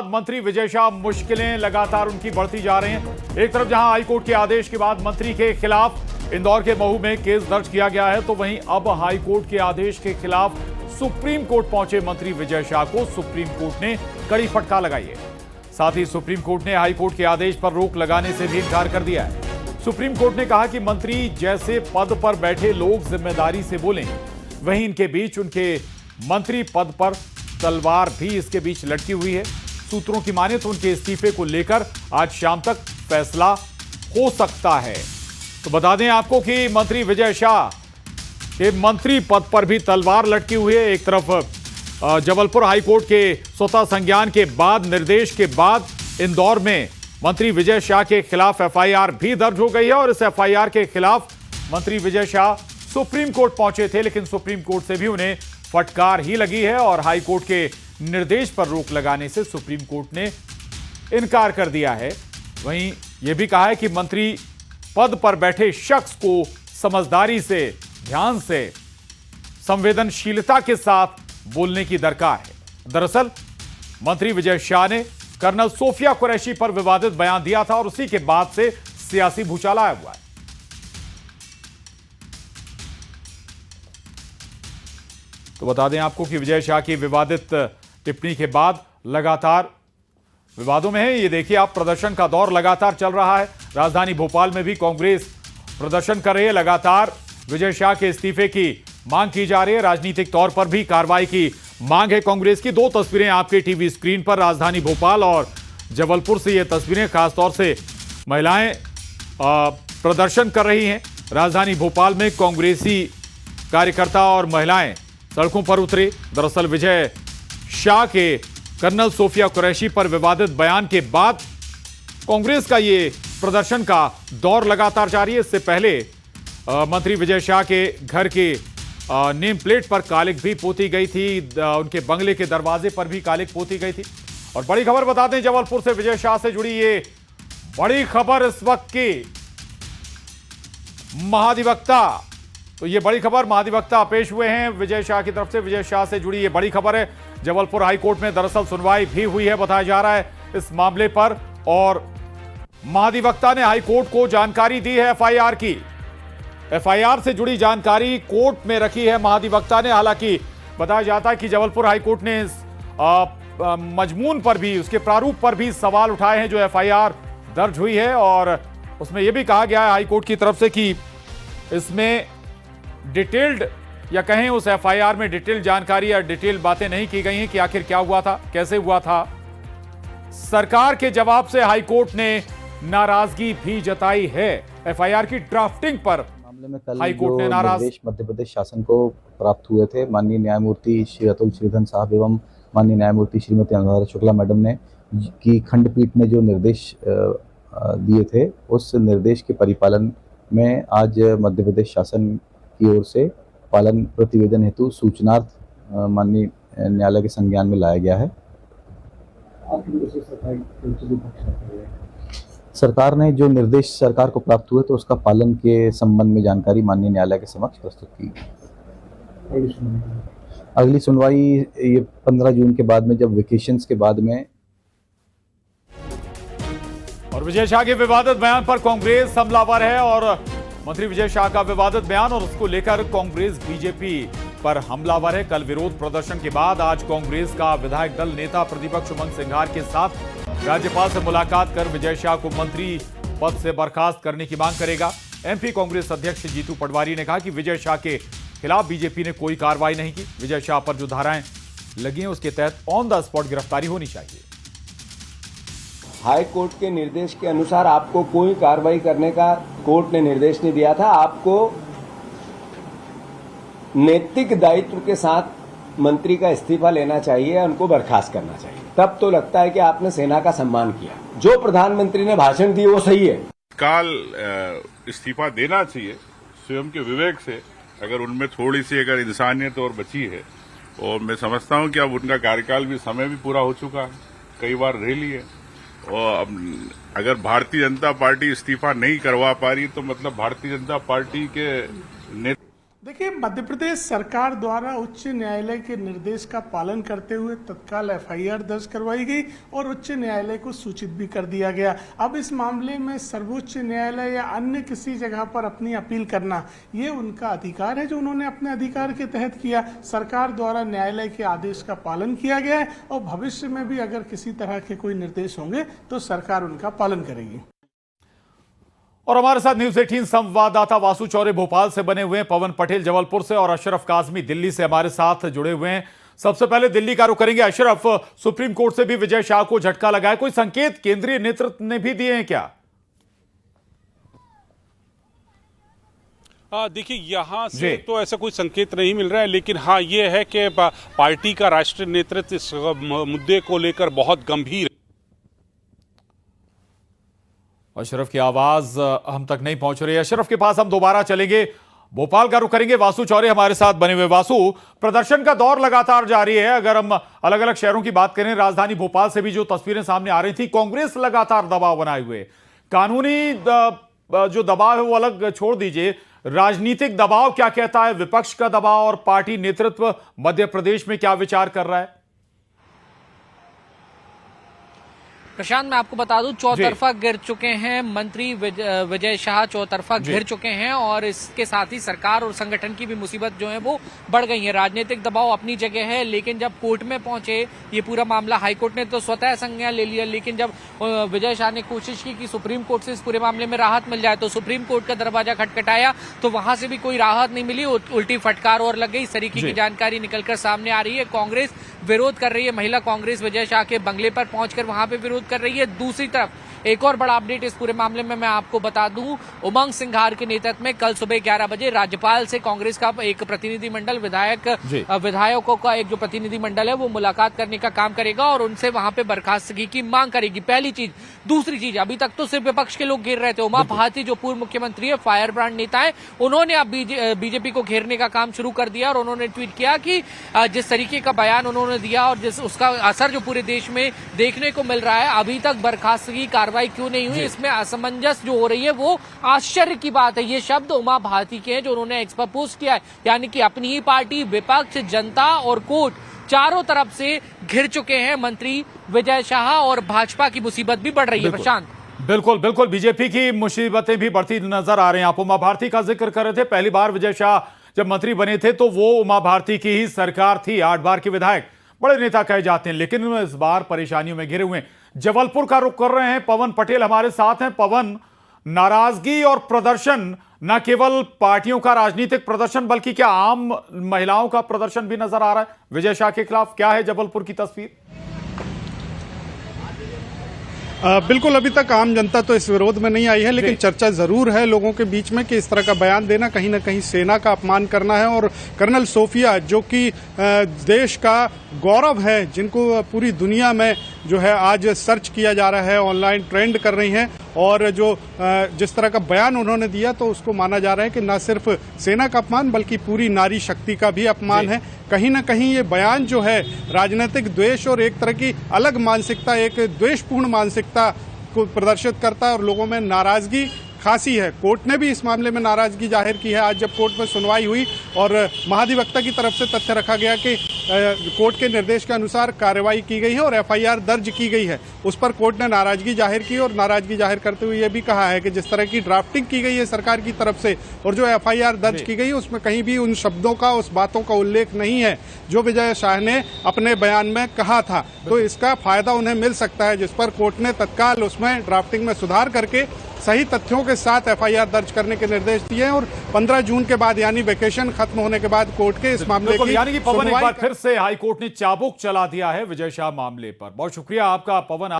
मंत्री विजय शाह मुश्किलें लगातार उनकी बढ़ती जा रही हैं। एक तरफ जहां हाईकोर्ट के आदेश के बाद मंत्री के खिलाफ इंदौर के महू में केस दर्ज किया गया है, तो वहीं अब हाईकोर्ट के आदेश के खिलाफ सुप्रीम कोर्ट पहुंचे मंत्री विजय शाह को सुप्रीम कोर्ट ने कड़ी फटकार लगाई है। साथ ही सुप्रीम कोर्ट ने हाईकोर्ट के आदेश पर रोक लगाने से भी इनकार कर दिया है। सुप्रीम कोर्ट ने कहा कि मंत्री जैसे पद पर बैठे लोग जिम्मेदारी से बोलें, वहीं इनके बीच उनके मंत्री पद पर तलवार भी इसके बीच लटकी हुई है। सूत्रों की माने तो उनके इस्तीफे को लेकर आज शाम तक फैसला हो सकता है। तो बता दें आपको कि मंत्री विजय शाह के मंत्री पद पर भी तलवार लटकी हुई है। एक तरफ जबलपुर हाईकोर्ट के स्वतः संज्ञान के बाद, निर्देश के बाद इंदौर में मंत्री विजय शाह के खिलाफ एफआईआर भी दर्ज हो गई है और इस एफआईआर के खिलाफ मंत्री विजय शाह सुप्रीम कोर्ट पहुंचे थे, लेकिन सुप्रीम कोर्ट से भी उन्हें फटकार ही लगी है और हाईकोर्ट के निर्देश पर रोक लगाने से सुप्रीम कोर्ट ने इनकार कर दिया है। वहीं यह भी कहा है कि मंत्री पद पर बैठे शख्स को समझदारी से, ध्यान से, संवेदनशीलता के साथ बोलने की दरकार है। दरअसल मंत्री विजय शाह ने कर्नल सोफिया कुरैशी पर विवादित बयान दिया था और उसी के बाद से सियासी भूचाल आया हुआ है। तो बता दें आपको कि विजय शाह की विवादित टिप्पणी के बाद लगातार विवादों में है। ये देखिए आप, प्रदर्शन का दौर लगातार चल रहा है। राजधानी भोपाल में भी कांग्रेस प्रदर्शन कर रही है। लगातार विजय शाह के इस्तीफे की मांग की जा रही है। राजनीतिक तौर पर भी कार्रवाई की मांग है कांग्रेस की। दो तस्वीरें आपके टीवी स्क्रीन पर, राजधानी भोपाल और जबलपुर से ये तस्वीरें, खासतौर से महिलाएं प्रदर्शन कर रही हैं। राजधानी भोपाल में कांग्रेसी कार्यकर्ता और महिलाएं सड़कों पर उतरे। दरअसल विजय शाह के कर्नल सोफिया कुरैशी पर विवादित बयान के बाद कांग्रेस का ये प्रदर्शन का दौर लगातार जारी है। इससे पहले मंत्री विजय शाह के घर के नेम प्लेट पर कालिक भी पोती गई थी, उनके बंगले के दरवाजे पर भी कालिक पोती गई थी। और बड़ी खबर बता दें, जबलपुर से विजय शाह से जुड़ी ये बड़ी खबर इस वक्त की, महाधिवक्ता, तो ये बड़ी खबर, महाधिवक्ता पेश हुए हैं विजय शाह की तरफ से। विजय शाह से जुड़ी ये बड़ी खबर है। जबलपुर हाईकोर्ट में दरअसल सुनवाई भी हुई है, बताया जा रहा है इस मामले पर, और महाधिवक्ता ने हाईकोर्ट को जानकारी दी है एफआईआर की। एफआईआर से जुड़ी जानकारी कोर्ट में रखी है महाधिवक्ता ने। हालांकि बताया जाता है कि जबलपुर हाईकोर्ट ने इस मजमून पर भी, उसके प्रारूप पर भी सवाल उठाए हैं जो एफआईआर दर्ज हुई है, और उसमें यह भी कहा गया है हाईकोर्ट की तरफ से कि इसमें डिटेल्ड, या कहें उस एफआईआर में डिटेल जानकारी या डिटेल बातें नहीं की गई हैं कि आखिर क्या हुआ था, कैसे हुआ था। सरकार के जवाब से हाईकोर्ट ने नाराजगी भी जताई है। एफआईआर की ड्राफ्टिंग पर मामले में कल हाईकोर्ट ने नाराज निर्देश मध्य प्रदेश शासन को प्राप्त हुए थे, माननीय न्यायमूर्ति श्री अतुल श्रीधर साहब एवं माननीय न्यायमूर्ति श्रीमती अनुराधा शुक्ला मैडम ने की खंडपीठ ने जो निर्देश दिए थे, उस निर्देश के परिपालन में आज मध्य प्रदेश शासन की ओर से पालन प्रतिवेदन हेतु सूचनार्थ माननीय न्यायालय के संज्ञान में लाया गया है। सरकार ने जो निर्देश सरकार को प्राप्त हुए तो उसका पालन के संबंध में जानकारी माननीय न्यायालय के समक्ष प्रस्तुत की। अगली सुनवाई ये 15 जून के बाद में, जब वेकेशंस के बाद में। और विजय शाह के विवादित बयान पर कांग्रेस हमलावर है, और मंत्री विजय शाह का विवादित बयान और उसको लेकर कांग्रेस बीजेपी पर हमलावर है। कल विरोध प्रदर्शन के बाद आज कांग्रेस का विधायक दल नेता प्रतिपक्ष उमंग सिंघार के साथ राज्यपाल से मुलाकात कर विजय शाह को मंत्री पद से बर्खास्त करने की मांग करेगा। एमपी कांग्रेस अध्यक्ष जीतू पटवारी ने कहा कि विजय शाह के खिलाफ बीजेपी ने कोई कार्रवाई नहीं की। विजय शाह पर जो धाराएं लगी हैं उसके तहत ऑन द स्पॉट गिरफ्तारी होनी चाहिए। हाई कोर्ट के निर्देश के अनुसार आपको कोई कार्रवाई करने का कोर्ट ने निर्देश नहीं दिया था। आपको नैतिक दायित्व के साथ मंत्री का इस्तीफा लेना चाहिए, उनको बर्खास्त करना चाहिए। तब तो लगता है कि आपने सेना का सम्मान किया। जो प्रधानमंत्री ने भाषण दिए वो सही है। काल इस्तीफा देना चाहिए स्वयं के विवेक से, अगर उनमें थोड़ी सी अगर इंसानियत और बची है। और मैं समझता हूं कि अब उनका कार्यकाल भी, समय भी पूरा हो चुका है, कई बार रह ली है। और अब अगर भारतीय जनता पार्टी इस्तीफा नहीं करवा पा रही तो मतलब भारतीय जनता पार्टी के देखिए, मध्य प्रदेश सरकार द्वारा उच्च न्यायालय के निर्देश का पालन करते हुए तत्काल एफआईआर दर्ज करवाई गई और उच्च न्यायालय को सूचित भी कर दिया गया। अब इस मामले में सर्वोच्च न्यायालय या अन्य किसी जगह पर अपनी अपील करना, ये उनका अधिकार है जो उन्होंने अपने अधिकार के तहत किया। सरकार द्वारा न्यायालय के आदेश का पालन किया गया है और भविष्य में भी अगर किसी तरह के कोई निर्देश होंगे तो सरकार उनका पालन करेगी। और हमारे साथ न्यूज 18 संवाददाता वासु चौरे भोपाल से बने हुए हैं, पवन पटेल जबलपुर से और अशरफ काजमी दिल्ली से हमारे साथ जुड़े हुए हैं। सबसे पहले दिल्ली का रुख करेंगे। अशरफ, सुप्रीम कोर्ट से भी विजय शाह को झटका लगा है, कोई संकेत केंद्रीय नेतृत्व ने भी दिए हैं क्या? देखिए, यहाँ से तो ऐसा कोई संकेत नहीं मिल रहा है, लेकिन हाँ ये है कि पार्टी का राष्ट्रीय नेतृत्व इस मुद्दे को लेकर बहुत गंभीर। अशरफ की आवाज हम तक नहीं पहुंच रही है। अशरफ के पास हम दोबारा चलेंगे, भोपाल का रुख करेंगे। वासु चौरे हमारे साथ बने हुए। वासु, प्रदर्शन का दौर लगातार जारी है। अगर हम अलग अलग शहरों की बात करें, राजधानी भोपाल से भी जो तस्वीरें सामने आ रही थी, कांग्रेस लगातार दबाव बनाए हुए। कानूनी जो दबाव है वो अलग छोड़ दीजिए, राजनीतिक दबाव क्या कहता है, विपक्ष का दबाव और पार्टी नेतृत्व मध्य प्रदेश में क्या विचार कर रहा है? प्रशांत, मैं आपको बता दूं, चौतरफा गिर चुके हैं मंत्री विजय शाह, चौतरफा घिर चुके हैं और इसके साथ ही सरकार और संगठन की भी मुसीबत जो है वो बढ़ गई है। राजनीतिक दबाव अपनी जगह है, लेकिन जब कोर्ट में पहुंचे ये पूरा मामला, हाईकोर्ट ने तो स्वतः संज्ञान ले लिया, लेकिन जब विजय शाह ने कोशिश की कि सुप्रीम कोर्ट से इस पूरे मामले में राहत मिल जाए, तो सुप्रीम कोर्ट का दरवाजा खटखटाया तो वहां से भी कोई राहत नहीं मिली, उल्टी फटकार और लग गई। इस तरीके की जानकारी निकलकर सामने आ रही है। कांग्रेस विरोध कर रही है, महिला कांग्रेस विजय शाह के बंगले पर पहुंचकर वहां पे विरोध कर रही है। दूसरी तरफ एक और बड़ा अपडेट इस पूरे मामले में मैं आपको बता दूं, उमंग सिंघार के नेतृत्व में कल सुबह 11 बजे राज्यपाल से कांग्रेस का एक प्रतिनिधिमंडल, विधायकों का एक जो प्रतिनिधिमंडल है वो मुलाकात करने का काम करेगा और उनसे वहां पे बर्खास्तगी की मांग करेगी। पहली चीज। दूसरी चीज, अभी तक तो सिर्फ विपक्ष के लोग घेर रहे थे। उमा भारती जो पूर्व मुख्यमंत्री है, फायर ब्रांड नेता है, उन्होंने अब बीजेपी को घेरने का काम शुरू कर दिया और उन्होंने ट्वीट किया कि जिस तरीके का बयान उन्होंने दिया और जिस उसका असर जो पूरे देश में देखने को मिल रहा है, अभी तक बर्खास्तगी कार्रवाई क्यों नहीं हुई, इसमें असमंजस जो हो रही है वो आश्चर्य की बात है। ये शब्द उमा भारती के हैं जो उन्होंने एक्स पर पोस्ट किया है, यानी कि अपनी ही पार्टी, विपक्ष, जनता और कोर्ट चारों तरफ से घिर चुके हैं मंत्री विजय शाह और भाजपा की मुसीबत भी बढ़ रही है। प्रशांत, बिल्कुल बिल्कुल, बीजेपी की मुसीबतें भी बढ़ती नजर आ रही हैं। आप उमा भारती का जिक्र कर रहे थे, पहली बार विजय शाह जब मंत्री बने थे तो वो उमा भारती की ही सरकार थी, 8 बार के विधायक, बड़े नेता कहे जाते हैं, लेकिन इस बार परेशानियों में घिरे हुए हैं। जबलपुर का रुख कर रहे हैं, पवन पटेल हमारे साथ हैं। पवन, नाराजगी और प्रदर्शन, न केवल पार्टियों का राजनीतिक प्रदर्शन बल्कि क्या आम महिलाओं का प्रदर्शन भी नजर आ रहा है विजय शाह के खिलाफ? क्या है जबलपुर की तस्वीर? बिल्कुल, अभी तक आम जनता तो इस विरोध में नहीं आई है, लेकिन चर्चा जरूर है लोगों के बीच में कि इस तरह का बयान देना कहीं ना कहीं सेना का अपमान करना है। और कर्नल सोफिया जो कि देश का गौरव है, जिनको पूरी दुनिया में जो है आज सर्च किया जा रहा है, ऑनलाइन ट्रेंड कर रही हैं, और जो जिस तरह का बयान उन्होंने दिया तो उसको माना जा रहा है कि न सिर्फ सेना का अपमान बल्कि पूरी नारी शक्ति का भी अपमान है। कहीं ना कहीं ये बयान जो है राजनीतिक द्वेष और एक तरह की अलग मानसिकता, एक द्वेषपूर्ण मानसिकता को प्रदर्शित करता है और लोगों में नाराजगी खासी है। कोर्ट ने भी इस मामले में नाराजगी जाहिर की है। आज जब कोर्ट में सुनवाई हुई और महाधिवक्ता की तरफ से तथ्य रखा गया कि कोर्ट के निर्देश के अनुसार कार्रवाई की गई है और एफआईआर दर्ज की गई है, उस पर कोर्ट ने नाराजगी जाहिर की और नाराजगी जाहिर करते हुए यह भी कहा है कि जिस तरह की ड्राफ्टिंग की गई है सरकार की तरफ से और जो एफआईआर दर्ज की गई है उसमें कहीं भी उन शब्दों का, उस बातों का उल्लेख नहीं है जो विजय शाह ने अपने बयान में कहा था। तो इसका फायदा उन्हें मिल सकता है, जिस पर कोर्ट ने तत्काल उसमें ड्राफ्टिंग में सुधार करके सही तथ्यों के साथ एफआईआर दर्ज करने के निर्देश दिए हैं और 15 जून के बाद यानी वेकेशन खत्म होने के बाद कोर्ट के इस मामले की यानी कि पवन, एक बार फिर से हाईकोर्ट ने चाबुक चला दिया है विजय शाह मामले पर। बहुत शुक्रिया आपका पवन।